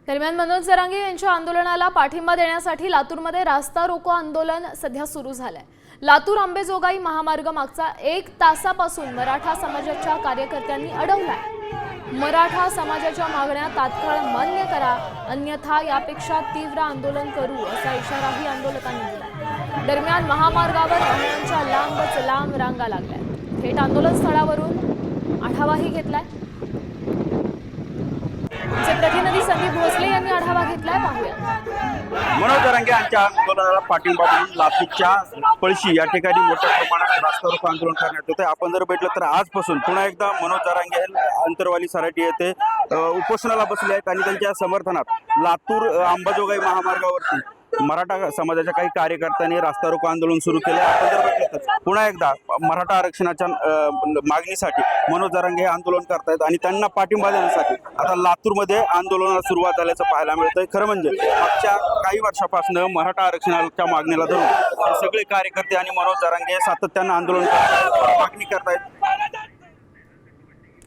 दरम्यान मनोज जरांगे यांच्या आंदोलनाला पाठिंबा देण्यासाठी लातूरमध्ये रास्ता रोको आंदोलन सध्या सुरू झालंय। लातूर अंबेजोगाई महामार्ग मागचा 1 तासापासून मराठा समाजाच्या कार्यकर्त्यांनी अडवलाय। मराठा समाजाच्या मागण्या तात्काळ मान्य करा, अन्यथा यापेक्षा तीव्र आंदोलन करू असा इशाराही आंदोलकांनी दिला। दरम्यान महामार्गावर वाहनांच्या लांबच लांब रांगा लागल्या। थेट आंदोलन स्थळावरून आढावाही घेतलाय। प्रतिनिधी संदीप भोसले यांनी आढावा घेतलाय, पाहूया। मनोज जरांगे यांच्या आंदोलनाला पाठिंबा म्हणून लातूरच्या पळशी या ठिकाणी मोठ्या प्रमाणात रास्ता रोको आंदोलन करण्यात येते। आपण जर भेटलं तर आजपासून पुन्हा एकदा मनोज जरांगे अंतरवाली सराटी येथे उपोषणाला बसले आहेत आणि त्यांच्या समर्थनात लातूर अंबाजोगाई महामार्गावरती मराठा समाजाच्या काही कार्यकर्त्यांनी रास्ता रोको आंदोलन सुरू केले। आपण जर भेटलं तर पुन्हा एकदा मराठा आरक्षणाच्या मागणीसाठी मनोज जरांगे हे आंदोलन करतायत आणि त्यांना पाठिंबा देण्यासाठी आता लातूरमध्ये आंदोलनाला सुरुवात झाल्याचं पाहायला मिळतंय। खरं म्हणजे मागच्या काही वर्षापासून मराठा आरक्षणाच्या मागणीला धरून हे सगळे कार्यकर्ते आणि मनोज जरांगे सातत्यानं आंदोलन करतायत, मागणी करतायत।